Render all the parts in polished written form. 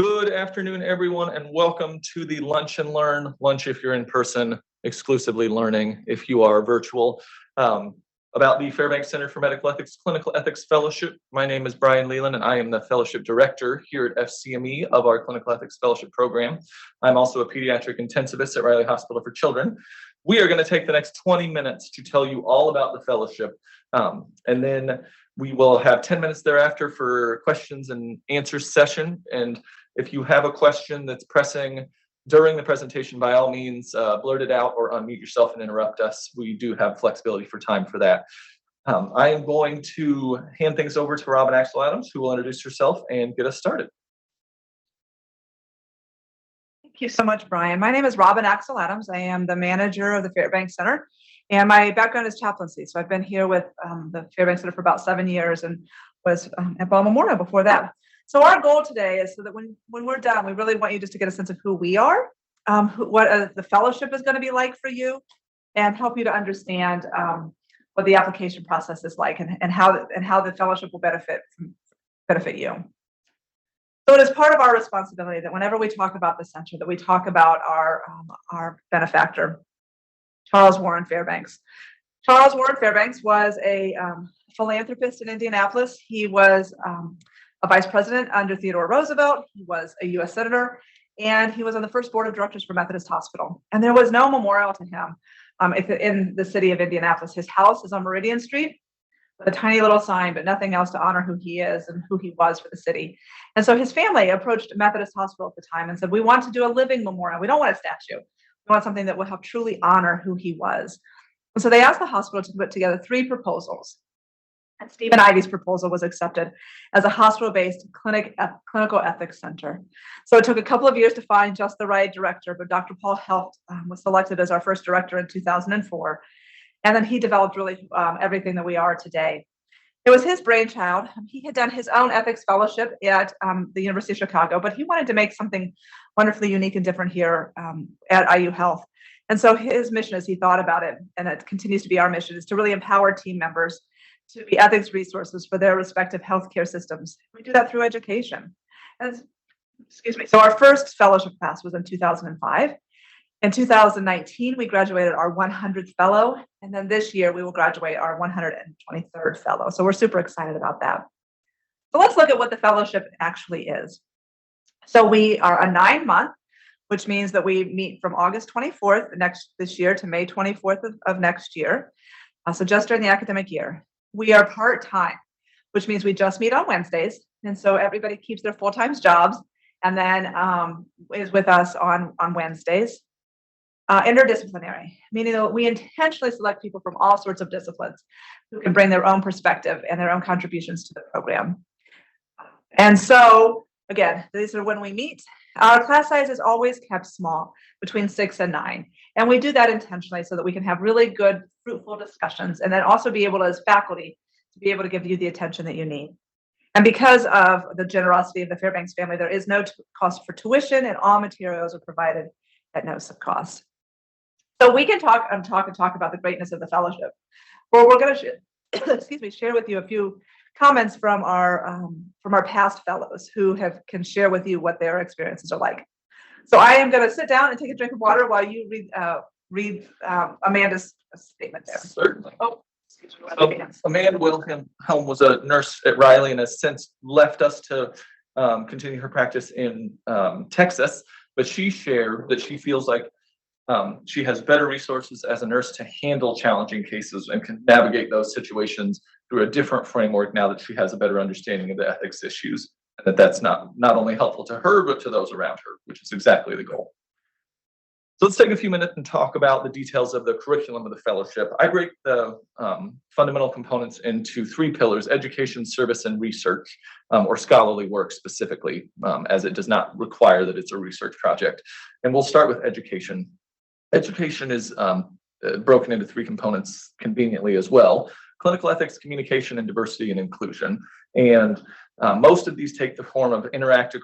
Good afternoon, everyone, and welcome to the Lunch and Learn. Lunch if you're in person, exclusively learning if you are virtual. About the Fairbanks Center for Medical Ethics Clinical Ethics Fellowship. My name is Brian Leland, and I am the Fellowship Director here at FCME of our Clinical Ethics Fellowship Program. I'm also a pediatric intensivist at Riley Hospital for Children. We are going to take the next 20 minutes to tell you all about the fellowship, and then we will have 10 minutes thereafter for questions and answers session. And if you have a question that's pressing during the presentation, by all means, blurt it out or unmute yourself and interrupt us. We do have flexibility for time for that. I am going to hand things over to Robin Axel Adams, who will introduce herself and get us started. Thank you so much, Brian. My name is Robin Axel Adams. I am the manager of the Fairbanks Center, and my background is chaplaincy. So I've been here with the Fairbanks Center for about 7 years and was at Ball Memorial before that. So our goal today is so that when we're done, we really want you just to get a sense of who we are, what the fellowship is going to be like for you, and help you to understand what the application process is like and how the fellowship will benefit you. So it is part of our responsibility that whenever we talk about the center, that we talk about our benefactor, Charles Warren Fairbanks. Charles Warren Fairbanks was a philanthropist in Indianapolis. He was a vice president under Theodore Roosevelt. He was a U.S. senator, and he was on the first board of directors for Methodist Hospital. And there was no memorial to him in the city of Indianapolis. His house is on Meridian Street with a tiny little sign, but nothing else to honor who he is and who he was for the city. And so his family approached Methodist Hospital at the time and said, we want to do a living memorial. We don't want a statue. We want something that will help truly honor who he was. And so they asked the hospital to put together 3 proposals. And Stephen Ivy's proposal was accepted as a hospital-based clinical ethics center. So it took a couple of years to find just the right director, but Dr. Paul Helft was selected as our first director in 2004. And then he developed really everything that we are today. It was his brainchild. He had done his own ethics fellowship at the University of Chicago, but he wanted to make something wonderfully unique and different here at IU Health. And so his mission, as he thought about it, and it continues to be our mission, is to really empower team members to be ethics resources for their respective healthcare systems. We do that through education. So our first fellowship class was in 2005. In 2019, we graduated our 100th fellow, and then this year we will graduate our 123rd fellow. So we're super excited about that. So let's look at what the fellowship actually is. So we are a 9-month, which means that we meet from August 24th this year to May 24th of next year. So just during the academic year. We are part-time, which means we just meet on Wednesdays. And so everybody keeps their full-time jobs and then is with us on Wednesdays. Interdisciplinary, meaning that we intentionally select people from all sorts of disciplines who can bring their own perspective and their own contributions to the program. And so, again, these are when we meet. Our class size is always kept small, between 6 and 9. And we do that intentionally so that we can have really good, fruitful discussions and then also be able to, as faculty, to be able to give you the attention that you need. And because of the generosity of the Fairbanks family, there is no cost for tuition and all materials are provided at no cost. So we can talk about the greatness of the fellowship. Well, we're going to share with you a few comments from our past fellows who can share with you what their experiences are like. So I am going to sit down and take a drink of water while you read Amanda's statement there. Certainly. Oh, excuse me. Amanda Wilhelm was a nurse at Riley and has since left us to continue her practice in Texas. But she shared that she feels like she has better resources as a nurse to handle challenging cases and can navigate those situations through a different framework now that she has a better understanding of the ethics issues. And that's not only helpful to her, but to those around her, which is exactly the goal. So let's take a few minutes and talk about the details of the curriculum of the fellowship. I break the fundamental components into 3 pillars: education, service, and research, or scholarly work specifically, as it does not require that it's a research project. And we'll start with education. Education is broken into 3 components conveniently as well: clinical ethics, communication, and diversity and inclusion. And most of these take the form of interactive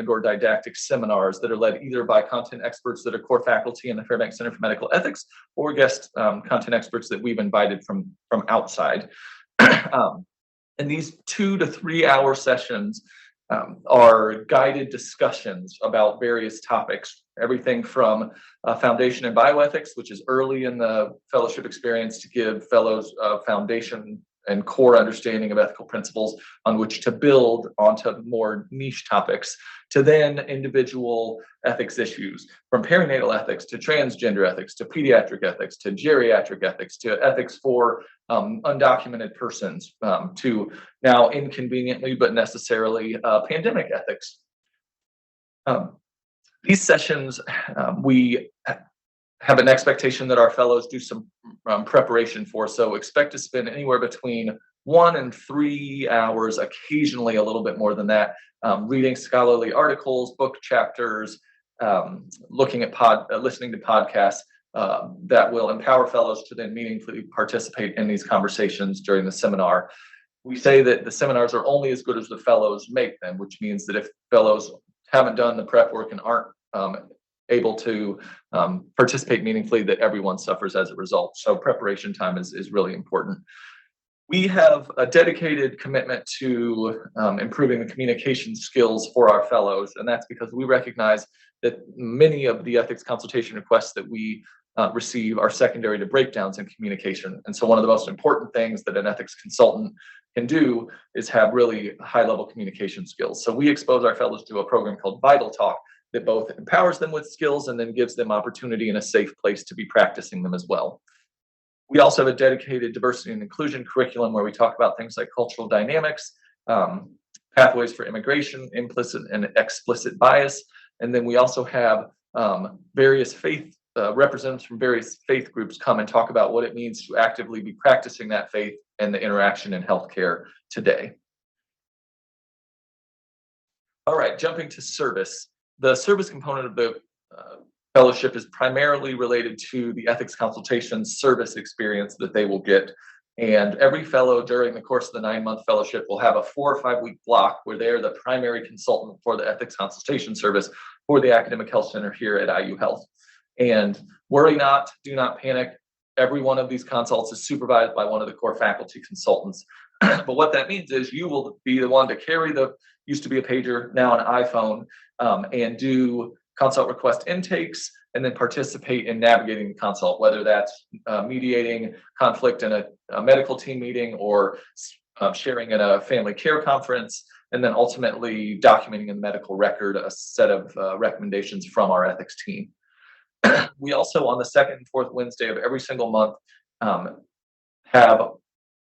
or didactic seminars that are led either by content experts that are core faculty in the Fairbanks Center for Medical Ethics or guest content experts that we've invited from outside. And these 2 to 3 hour sessions are guided discussions about various topics, everything from foundation in bioethics, which is early in the fellowship experience to give fellows a foundation and core understanding of ethical principles on which to build onto more niche topics, to then individual ethics issues, from perinatal ethics to transgender ethics to pediatric ethics to geriatric ethics to ethics for undocumented persons, to now inconveniently but necessarily pandemic ethics. These sessions, we have an expectation that our fellows do some preparation for, so expect to spend anywhere between 1 and 3 hours, occasionally a little bit more than that, reading scholarly articles, book chapters, looking at listening to podcasts that will empower fellows to then meaningfully participate in these conversations during the seminar. We say that the seminars are only as good as the fellows make them, which means that if fellows haven't done the prep work and aren't able to participate meaningfully, that everyone suffers as a result. So preparation time is really important. We have a dedicated commitment to improving the communication skills for our fellows, and that's because we recognize that many of the ethics consultation requests that we receive are secondary to breakdowns in communication. And so one of the most important things that an ethics consultant can do is have really high-level communication skills. So we expose our fellows to a program called Vital Talk that both empowers them with skills and then gives them opportunity in a safe place to be practicing them as well. We also have a dedicated diversity and inclusion curriculum where we talk about things like cultural dynamics, pathways for immigration, implicit and explicit bias. And then we also have various faith representatives from various faith groups come and talk about what it means to actively be practicing that faith and the interaction in healthcare today. All right, jumping to service. The service component of the fellowship is primarily related to the ethics consultation service experience that they will get. And every fellow during the course of the 9-month fellowship will have a 4 or 5 week block where they're the primary consultant for the ethics consultation service for the Academic Health Center here at IU Health. And worry not, do not panic. Every one of these consults is supervised by one of the core faculty consultants. But what that means is you will be the one to carry the, used to be a pager, now an iPhone, and do consult request intakes, and then participate in navigating the consult, whether that's mediating conflict in a medical team meeting or sharing at a family care conference, and then ultimately documenting in the medical record a set of recommendations from our ethics team. We also, on the second and fourth Wednesday of every single month, have,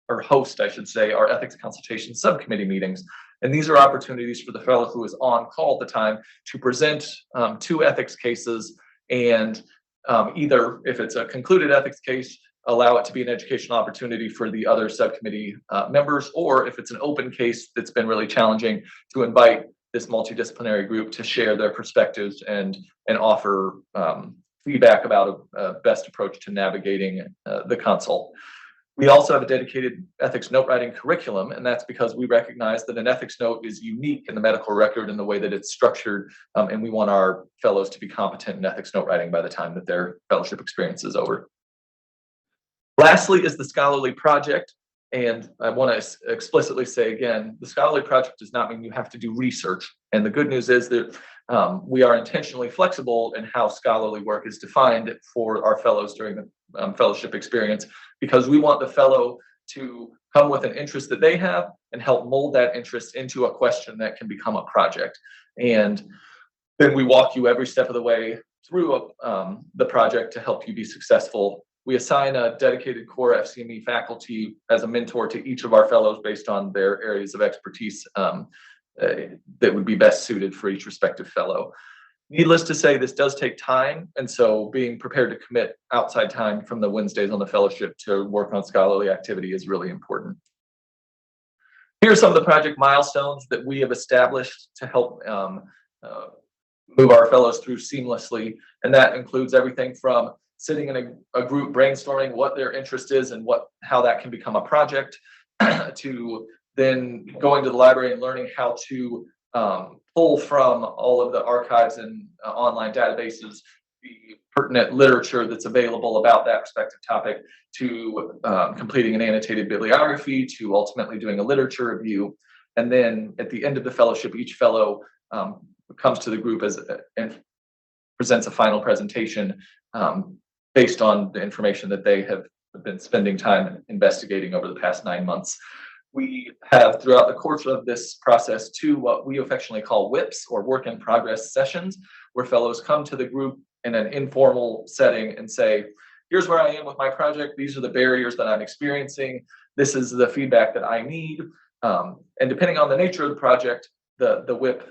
or host, I should say, our ethics consultation subcommittee meetings. And these are opportunities for the fellow who is on call at the time to present 2 ethics cases, and either, if it's a concluded ethics case, allow it to be an educational opportunity for the other subcommittee members, or if it's an open case that's been really challenging, to invite this multidisciplinary group to share their perspectives and offer feedback about a best approach to navigating the consult. We also have a dedicated ethics note writing curriculum, and that's because we recognize that an ethics note is unique in the medical record in the way that it's structured, and we want our fellows to be competent in ethics note writing by the time that their fellowship experience is over. Lastly is the scholarly project, and I want to explicitly say again, the scholarly project does not mean you have to do research, and the good news is that we are intentionally flexible in how scholarly work is defined for our fellows during the fellowship experience, because we want the fellow to come with an interest that they have and help mold that interest into a question that can become a project. And then we walk you every step of the way through the project to help you be successful. We assign a dedicated core FCME faculty as a mentor to each of our fellows based on their areas of expertise that would be best suited for each respective fellow. Needless to say, this does take time, and so being prepared to commit outside time from the Wednesdays on the fellowship to work on scholarly activity is really important. Here are some of the project milestones that we have established to help move our fellows through seamlessly, and that includes everything from sitting in a group brainstorming what their interest is and how that can become a project, to then going to the library and learning how to pull from all of the archives and online databases the pertinent literature that's available about that respective topic, to completing an annotated bibliography, to ultimately doing a literature review. And then at the end of the fellowship, each fellow comes to the group and presents a final presentation based on the information that they have been spending time investigating over the past 9 months. We have, throughout the course of this process, 2 what we affectionately call WIPs, or work in progress sessions, where fellows come to the group in an informal setting and say, here's where I am with my project. These are the barriers that I'm experiencing. This is the feedback that I need. And depending on the nature of the project, the WIP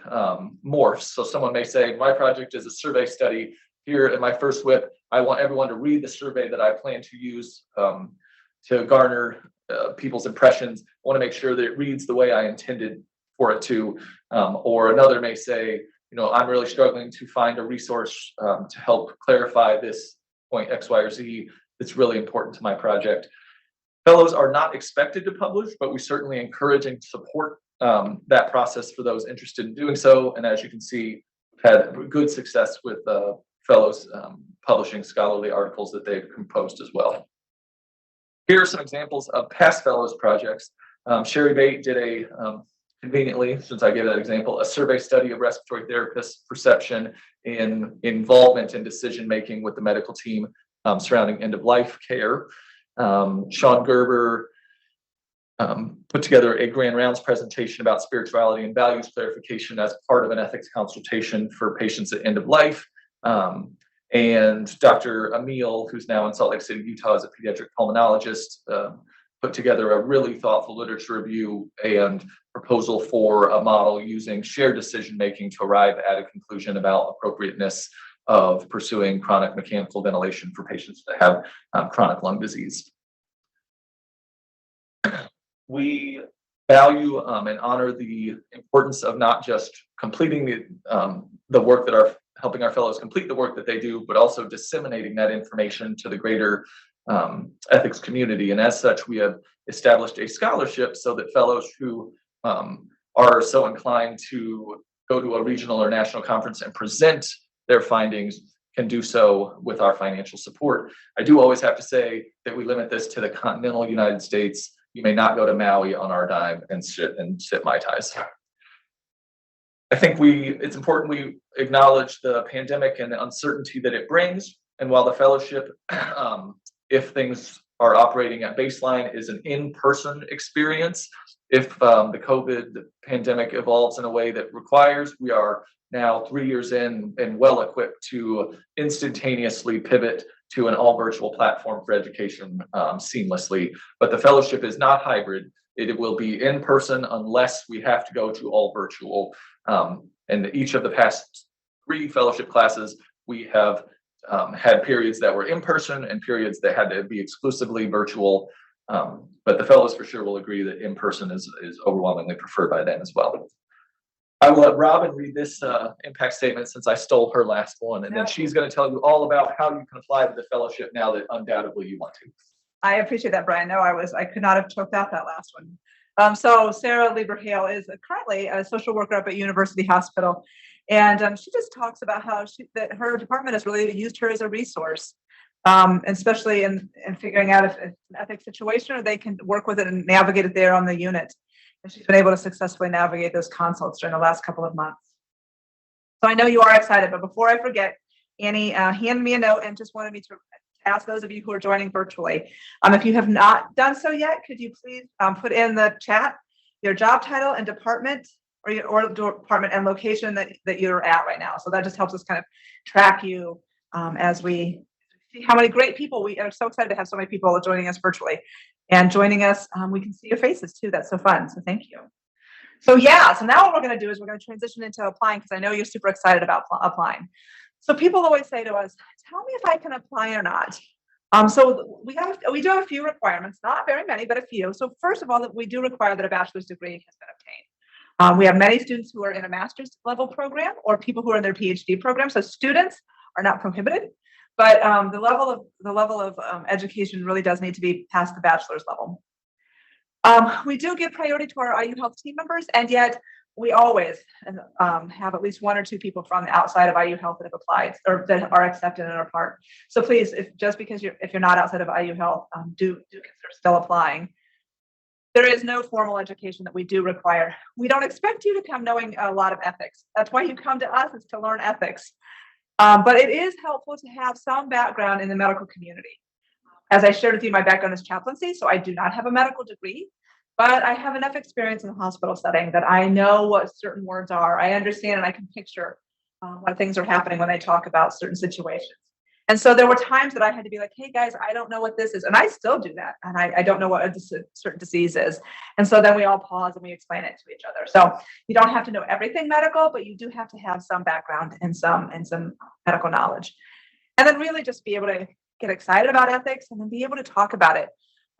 morphs. So someone may say, my project is a survey study. Here in my first WIP, I want everyone to read the survey that I plan to use to garner people's impressions. I want to make sure that it reads the way I intended for it to. Or another may say, I'm really struggling to find a resource to help clarify this point X, Y, or Z that's really important to my project. Fellows are not expected to publish, but we certainly encourage and support that process for those interested in doing so. And as you can see, we've had good success with fellows publishing scholarly articles that they've composed as well. Here are some examples of past fellows projects. Sherry Bate did conveniently, since I gave that example, a survey study of respiratory therapists' perception in involvement in decision-making with the medical team surrounding end-of-life care. Sean Gerber put together a grand rounds presentation about spirituality and values clarification as part of an ethics consultation for patients at end of life. And Dr. Emil, who's now in Salt Lake City, Utah, as a pediatric pulmonologist, put together a really thoughtful literature review and proposal for a model using shared decision-making to arrive at a conclusion about appropriateness of pursuing chronic mechanical ventilation for patients that have chronic lung disease. We value and honor the importance of not just completing the work that helping our fellows complete the work that they do, but also disseminating that information to the greater ethics community. And as such, we have established a scholarship so that fellows who are so inclined to go to a regional or national conference and present their findings can do so with our financial support. I do always have to say that we limit this to the continental United States. You may not go to Maui on our dime and sit Mai Tais. I think it's important we acknowledge the pandemic and the uncertainty that it brings. And while the fellowship, if things are operating at baseline, is an in-person experience, if the COVID pandemic evolves in a way that requires, we are now 3 years in and well equipped to instantaneously pivot to an all virtual platform for education seamlessly. But the fellowship is not hybrid. It will be in person unless we have to go to all virtual. And each of the past 3 fellowship classes, we have had periods that were in person and periods that had to be exclusively virtual. But the fellows for sure will agree that in person is overwhelmingly preferred by them as well. I will let Robin read this impact statement since I stole her last one, and then she's going to tell you all about how you can apply to the fellowship now that undoubtedly you want to. I appreciate that, Brian. No, I could not have choked out that last one. So Sarah Lieber-Hale is currently a social worker up at University Hospital, and she just talks about how that her department has really used her as a resource, especially in figuring out if it's an ethics situation or they can work with it and navigate it there on the unit. And she's been able to successfully navigate those consults during the last couple of months. So I know you are excited, but before I forget, Annie handed me a note and just wanted me to ask those of you who are joining virtually. If you have not done so yet, could you please put in the chat your job title and department or department and location that you're at right now. So that just helps us kind of track you as we see how many great people. We are so excited to have so many people joining us virtually. And joining us, we can see your faces too. That's so fun. So thank you. So now what we're going to do is we're going to transition into applying, because I know you're super excited about applying. So people always say to us, tell me if I can apply or not. So we do have a few requirements, not very many, but a few. So first of all, we do require that a bachelor's degree has been obtained. We have many students who are in a master's level program or people who are in their PhD program. So students are not prohibited. But the level of education really does need to be past the bachelor's level. We do give priority to our IU Health team members, and yet we always have at least 1 or 2 people from the outside of IU Health that have applied or that are accepted and are part. So please, if you're not outside of IU Health, do consider still applying. There is no formal education that we do require. We don't expect you to come knowing a lot of ethics. That's why you come to us, is to learn ethics. But it is helpful to have some background in the medical community. As I shared with you, my background is chaplaincy, so I do not have a medical degree, but I have enough experience in the hospital setting that I know what certain words are. I understand and I can picture when things are happening when they talk about certain situations. And so there were times that I had to be like, hey guys, I don't know what this is. And I still do that. And I don't know what a certain disease is. And so then we all pause and we explain it to each other. So you don't have to know everything medical, but you do have to have some background and some medical knowledge. And then really just be able to get excited about ethics and then be able to talk about it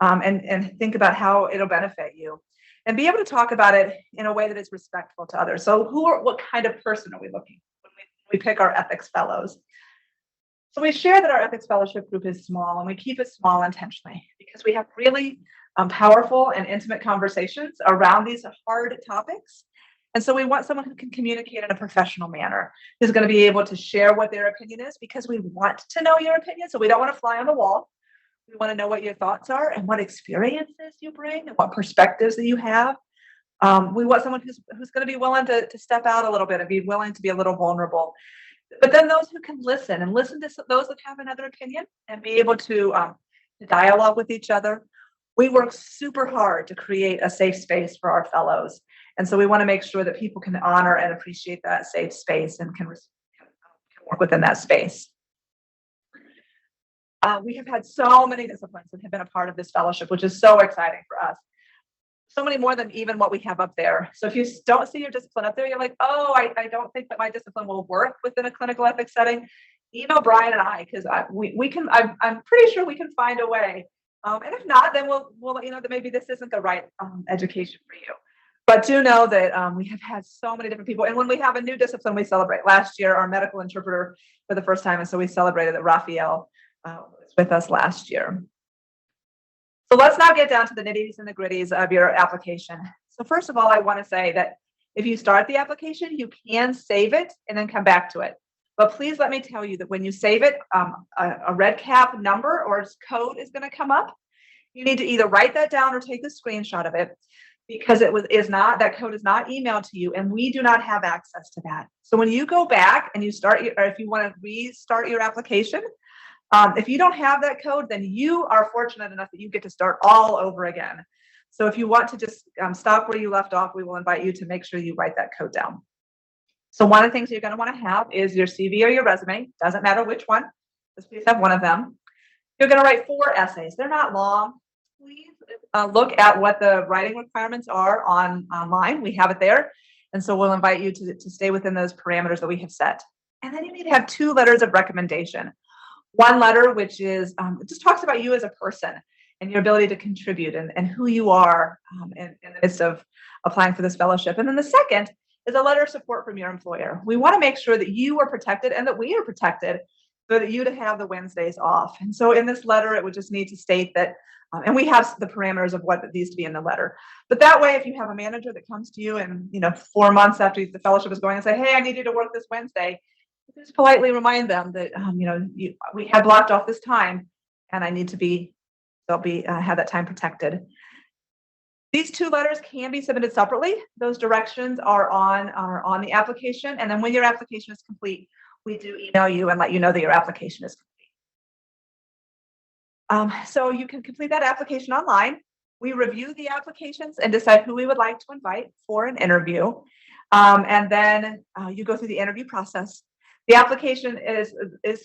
and think about how it'll benefit you. And be able to talk about it in a way that is respectful to others. So what kind of person are we looking for when we pick our ethics fellows? So we share that our ethics fellowship group is small, and we keep it small intentionally because we have really powerful and intimate conversations around these hard topics. And so we want someone who can communicate in a professional manner, who's going to be able to share what their opinion is, because we want to know your opinion. So we don't want to fly on the wall. We want to know what your thoughts are and what experiences you bring and what perspectives that you have. We want someone who's going to be willing to step out a little bit and be willing to be a little vulnerable. But then those who can listen to those that have another opinion and be able to dialogue with each other. We work super hard to create a safe space for our fellows. And so we want to make sure that people can honor and appreciate that safe space and can work within that space. We have had so many disciplines that have been a part of this fellowship, which is so exciting for us. So many more than even what we have up there. So if you don't see your discipline up there, you're like, oh, I don't think that my discipline will work within a clinical ethics setting. Email Brian and I, because we can. I'm pretty sure we can find a way. And if not, then we'll let you know that maybe this isn't the right education for you. But do know that we have had so many different people. And when we have a new discipline, we celebrate. Last year, our medical interpreter for the first time. And so we celebrated that Raphael was with us last year. So let's now get down to the nitties and the gritties of your application. So first of all, I want to say that if you start the application, you can save it and then come back to it. But please let me tell you that when you save it, a red cap number or code is going to come up. You need to either write that down or take a screenshot of it, because that code is not emailed to you, and we do not have access to that. So when you go back and if you want to restart your application, if you don't have that code, then you are fortunate enough that you get to start all over again. So if you want to just stop where you left off, we will invite you to make sure you write that code down. So one of the things you're going to want to have is your CV or your resume. Doesn't matter which one. Just please have one of them. You're going to write 4 essays. They're not long. Please look at what the writing requirements are online. We have it there. And so we'll invite you to stay within those parameters that we have set. And then you need to have 2 letters of recommendation. One letter, which is, it just talks about you as a person and your ability to contribute and who you are in the midst of applying for this fellowship. And then the second is a letter of support from your employer. We want to make sure that you are protected and that we are protected so that you to have the Wednesdays off. And so in this letter, it would just need to state that, and we have the parameters of what needs to be in the letter. But that way, if you have a manager that comes to you and 4 months after the fellowship is going and say, hey, I need you to work this Wednesday, just politely remind them that we have blocked off this time, and I need to have that time protected. These 2 letters can be submitted separately. Those directions are on the application, and then when your application is complete, we do email you and let you know that your application is complete. So you can complete that application online. We review the applications and decide who we would like to invite for an interview, and then you go through the interview process. The application is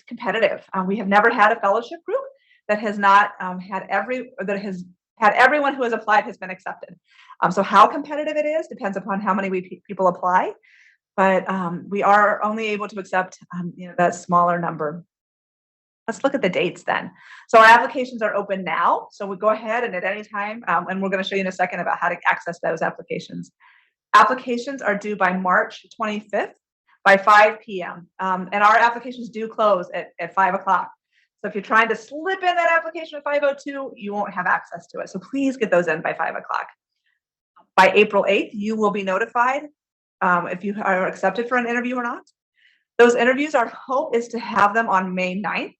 competitive. We have never had a fellowship group that has not had everyone who has applied has been accepted. So how competitive it is depends upon how many people apply, but we are only able to accept that smaller number. Let's look at the dates then. So our applications are open now. So we go ahead and at any time, and we're going to show you in a second about how to access those applications. Applications are due by March 25th. By 5 p.m. And our applications do close at 5 o'clock. So if you're trying to slip in that application at 5:02, you won't have access to it. So please get those in by 5 o'clock. By April 8th, you will be notified if you are accepted for an interview or not. Those interviews, our hope is to have them on May 9th.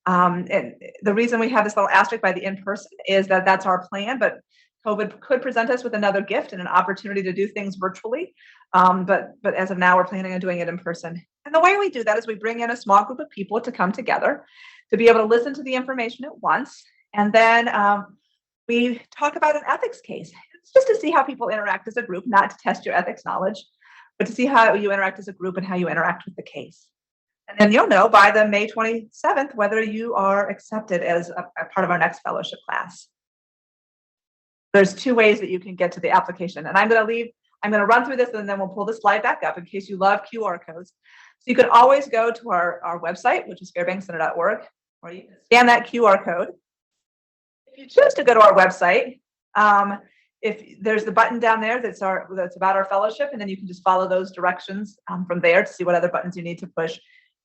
And the reason we have this little asterisk by the in-person is that that's our plan, but COVID could present us with another gift and an opportunity to do things virtually. But as of now, we're planning on doing it in person. And the way we do that is we bring in a small group of people to come together to be able to listen to the information at once. And then we talk about an ethics case. It's just to see how people interact as a group, not to test your ethics knowledge, but to see how you interact as a group and how you interact with the case. And then you'll know by the May 27th whether you are accepted as a part of our next fellowship class. There's two ways that you can get to the application. And I'm going to run through this and then we'll pull the slide back up in case you love QR codes. So you can always go to our website, which is fairbankscenter.org, or you can scan that QR code. If you choose to go to our website, if there's the button down there that's about our fellowship, and then you can just follow those directions from there to see what other buttons you need to push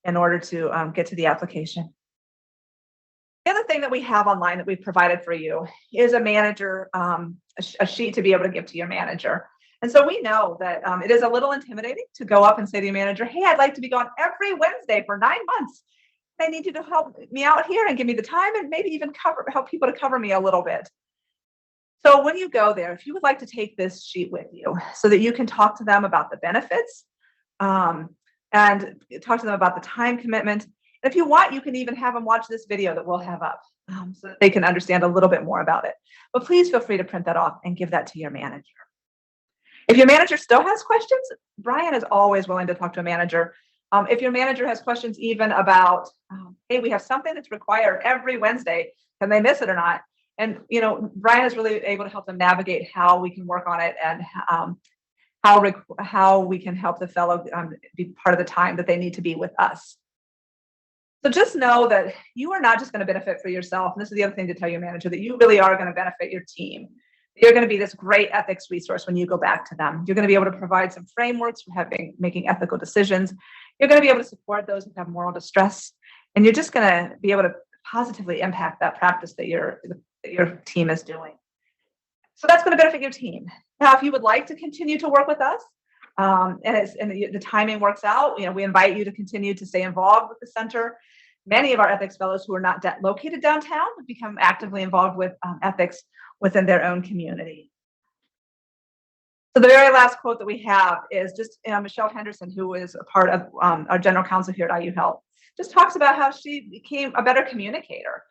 in order to get to the application. The other thing that we have online that we've provided for you is a manager, a sheet to be able to give to your manager. And so we know that it is a little intimidating to go up and say to your manager, hey, I'd like to be gone every Wednesday for 9 months. I need you to help me out here and give me the time and maybe even help people to cover me a little bit. So when you go there, if you would like to take this sheet with you so that you can talk to them about the benefits and talk to them about the time commitment. And if you want, you can even have them watch this video that we'll have up so that they can understand a little bit more about it. But please feel free to print that off and give that to your manager. If your manager still has questions, Brian is always willing to talk to a manager. If your manager has questions even about, hey, we have something that's required every Wednesday, can they miss it or not? And, Brian is really able to help them navigate how we can work on it and how we can help the fellow be part of the time that they need to be with us. So just know that you are not just going to benefit for yourself. And this is the other thing to tell your manager, that you really are going to benefit your team. You're going to be this great ethics resource when you go back to them. You're going to be able to provide some frameworks for making ethical decisions. You're going to be able to support those who have moral distress. And you're just going to be able to positively impact that practice that your team is doing. So that's going to benefit your team. Now, if you would like to continue to work with us, and the timing works out, we invite you to continue to stay involved with the center. Many of our ethics fellows who are not located downtown have become actively involved with ethics within their own community. So the very last quote that we have is just Michelle Henderson, who is a part of our general counsel here at IU Health, just talks about how she became a better communicator.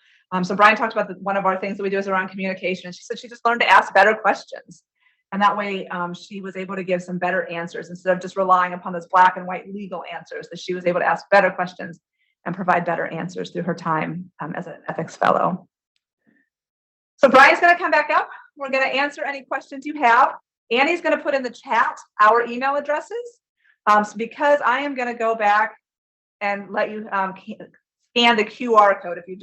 So Brian talked about one of our things that we do is around communication. And she said she just learned to ask better questions. And that way she was able to give some better answers instead of just relying upon those black and white legal answers, that she was able to ask better questions and provide better answers through her time as an ethics fellow. So Brian's going to come back up. We're going to answer any questions you have. Annie's going to put in the chat our email addresses. So because I am going to go back and let you scan the QR code if you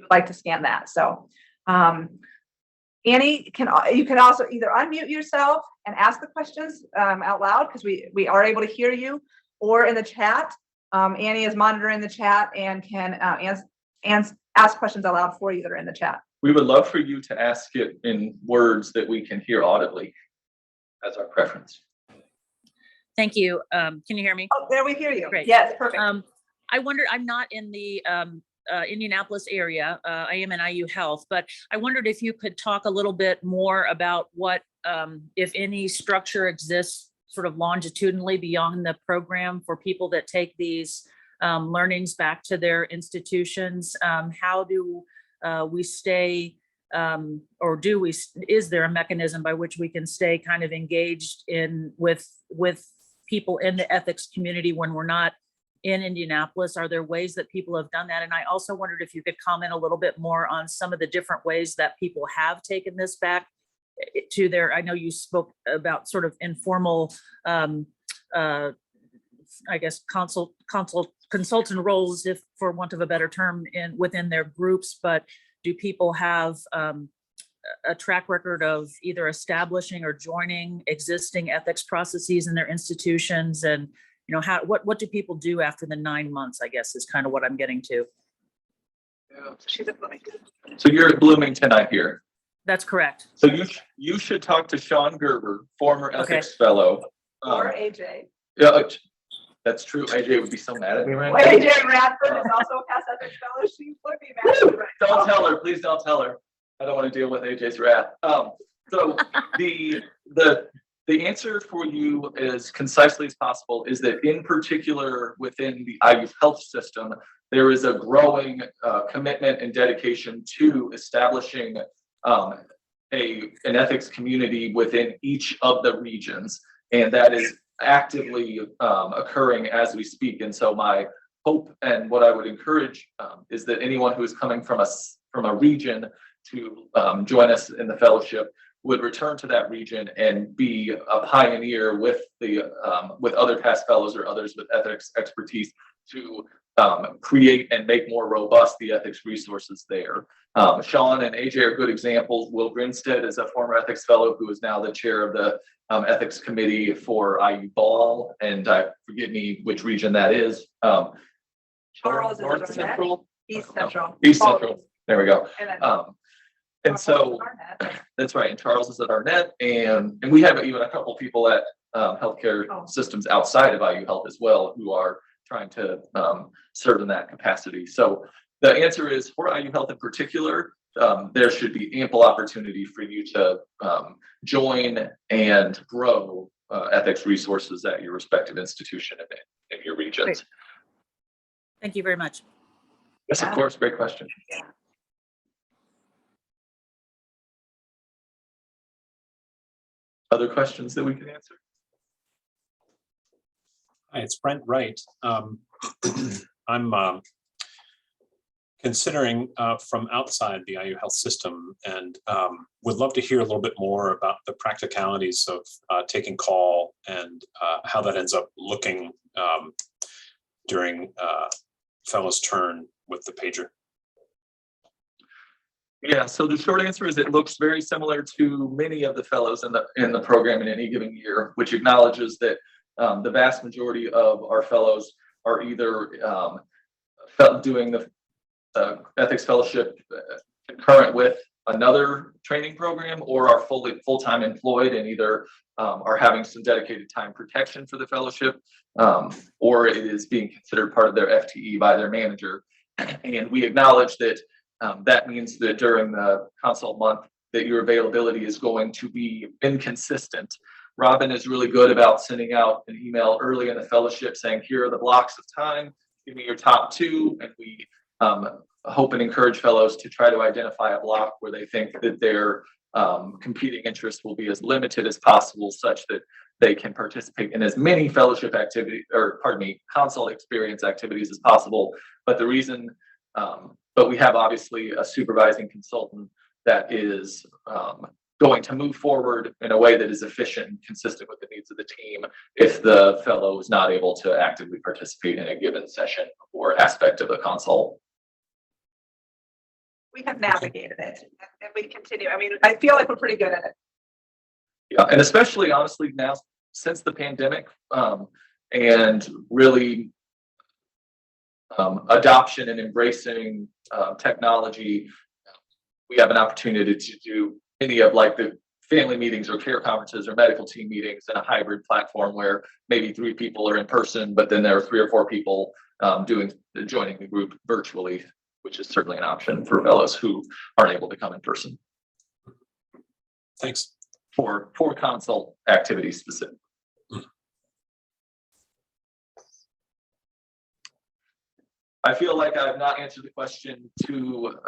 would like to scan that. So Annie, you can also either unmute yourself and ask the questions out loud because we are able to hear you, or in the chat. Annie is monitoring the chat and can ask questions out loud for you that are in the chat. We would love for you to ask it in words that we can hear audibly. That's our preference. Thank you. Can you hear me? Oh, there we hear you. Great. Yes, perfect. I wondered, I'm not in the Indianapolis area. I am in IU Health, but I wondered if you could talk a little bit more about what, if any, structure exists sort of longitudinally beyond the program for people that take these learnings back to their institutions. How do we stay, is there a mechanism by which we can stay kind of engaged with people in the ethics community when we're not in Indianapolis? Are there ways that people have done that? And I also wondered if you could comment a little bit more on some of the different ways that people have taken this back to their, I know you spoke about sort of informal, I guess, consultant roles, if for want of a better term, within their groups, but do people have a track record of either establishing or joining existing ethics processes in their institutions? And what do people do after the 9 months, I guess, is kind of what I'm getting to. Yeah. She's at Bloomington. So you're at Bloomington, I hear. That's correct. So you should talk to Sean Gerber, former ethics fellow. Or AJ. Yeah, that's true. AJ would be so mad at me right now. AJ Radford is also a past ethics fellow. She would be mad at me right now. Don't tell her. Please don't tell her. I don't want to deal with AJ's wrath. So the answer for you as concisely as possible is that in particular within the IU health system, there is a growing commitment and dedication to establishing an ethics community within each of the regions. And that is actively occurring as we speak. And so my hope and what I would encourage is that anyone who is coming from a region to join us in the fellowship would return to that region and be a pioneer with with other past fellows or others with ethics expertise to create and make more robust the ethics resources there. Sean and AJ are good examples. Will Grinstead is a former ethics fellow who is now the chair of the ethics committee for IU Ball, and forgive me which region that is. Charles is North our Central? East Central. East Central. There we go. And then And so that's right. And Charles is at Arnett, and we have even a couple people at healthcare systems outside of IU Health as well who are trying to serve in that capacity. So the answer is for IU Health in particular, there should be ample opportunity for you to join and grow ethics resources at your respective institution in your regions. Great. Thank you very much. Yes, of course. Great question. Yeah. Other questions that we can answer? Hi, it's Brent Wright. I'm considering from outside the IU Health system and would love to hear a little bit more about the practicalities of taking call and how that ends up looking during fellow's turn with the pager. Yeah, so the short answer is it looks very similar to many of the fellows in the program in any given year, which acknowledges that the vast majority of our fellows are either doing the ethics fellowship concurrent with another training program or are full-time employed and either are having some dedicated time protection for the fellowship or it is being considered part of their FTE by their manager. And we acknowledge that that means that during the consult month that your availability is going to be inconsistent. Robin is really good about sending out an email early in the fellowship saying, here are the blocks of time, give me your top two. And we hope and encourage fellows to try to identify a block where they think that their competing interests will be as limited as possible such that they can participate in as many fellowship activity, or pardon me, consult experience activities as possible. But the reason, but we have obviously a supervising consultant that is going to move forward in a way that is efficient and consistent with the needs of the team if the fellow is not able to actively participate in a given session or aspect of a consult. We have navigated it and we continue. I mean, I feel like we're pretty good at it. Yeah, and especially honestly now since the pandemic and really adoption and embracing technology, we have an opportunity to do any of like the family meetings or care conferences or medical team meetings in a hybrid platform where maybe 3 people are in person, but then there are 3 or 4 people joining the group virtually, which is certainly an option for fellows who aren't able to come in person. Thanks. For consult activities specifically. I feel like I've not answered the question to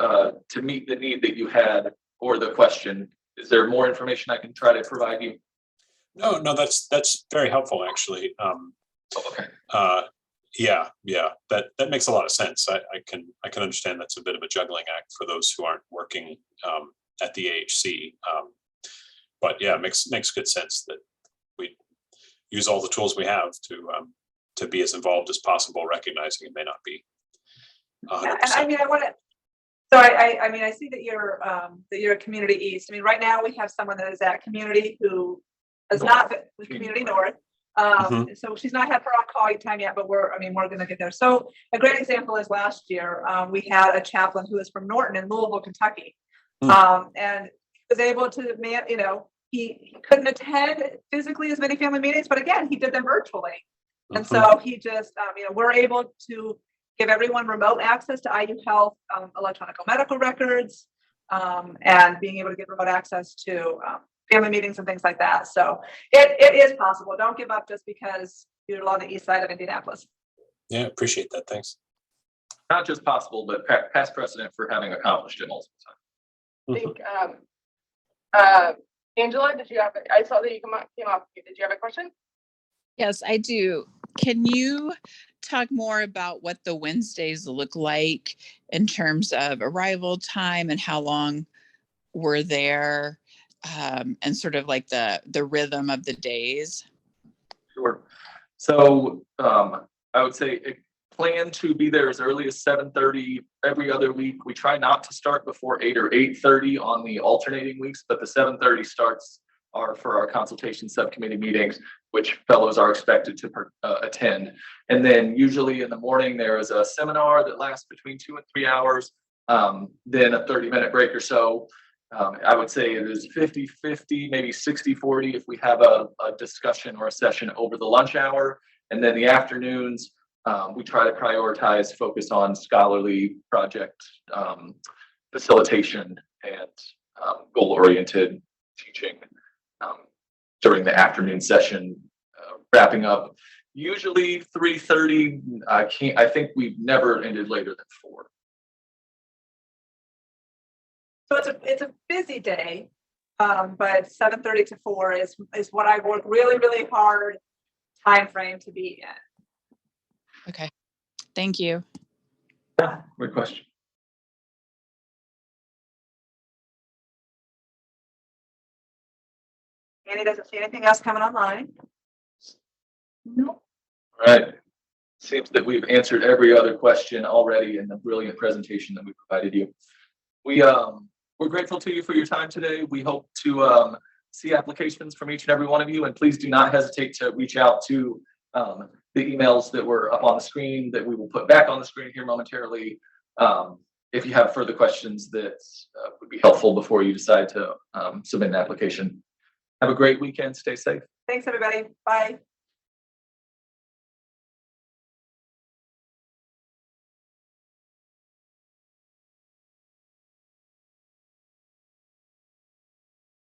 meet the need that you had or the question. Is there more information I can try to provide you? No, that's very helpful actually. Okay. Yeah, that makes a lot of sense. I can understand that's a bit of a juggling act for those who aren't working at the AHC. But yeah, it makes good sense that we use all the tools we have to be as involved as possible, recognizing it may not be 100%. And I mean, I want to. So I mean, I see that you're a Community East. I mean, right now we have someone that is at Community who is not with Community North. So she's not had her on-call time yet, but we're going to get there. So a great example is last year we had a chaplain who is from Norton in Louisville, Kentucky, and was able to he couldn't attend physically as many family meetings, but again, he did them virtually. And so he just, we're able to give everyone remote access to IU Health, electronic medical records, and being able to get remote access to family meetings and things like that. So it is possible. Don't give up just because you're on the east side of Indianapolis. Yeah, appreciate that. Thanks. Not just possible, but past precedent for having accomplished it multiple times. I think, Angela, did you have, I saw that you came off, did you have a question? Yes, I do. Can you talk more about what the Wednesdays look like in terms of arrival time and how long we're there, and sort of like the rhythm of the days? Sure. So I would say plan to be there as early as 7:30 every other week. We try not to start before 8 or 8:30 on the alternating weeks, but the 7:30 starts are for our consultation subcommittee meetings, which fellows are expected to attend. And then usually in the morning, there is a seminar that lasts between 2 and 3 hours, then a 30-minute break or so. I would say it is 50-50, maybe 60-40 if we have a discussion or a session over the lunch hour. And then the afternoons, we try to prioritize focus on scholarly project facilitation and goal-oriented teaching during the afternoon session, wrapping up usually 3:30. I think we've never ended later than 4. So it's a busy day, but 7:30 to 4 is what I work really, really hard time frame to be in. Okay, thank you. Yeah, great question. Annie doesn't see anything else coming online. No. All right. Seems that we've answered every other question already in the brilliant presentation that we provided you. We're grateful to you for your time today. We hope to see applications from each and every one of you, and please do not hesitate to reach out to the emails that were up on the screen that we will put back on the screen here momentarily. If you have further questions that would be helpful before you decide to submit an application. Have a great weekend. Stay safe. Thanks, everybody. Bye.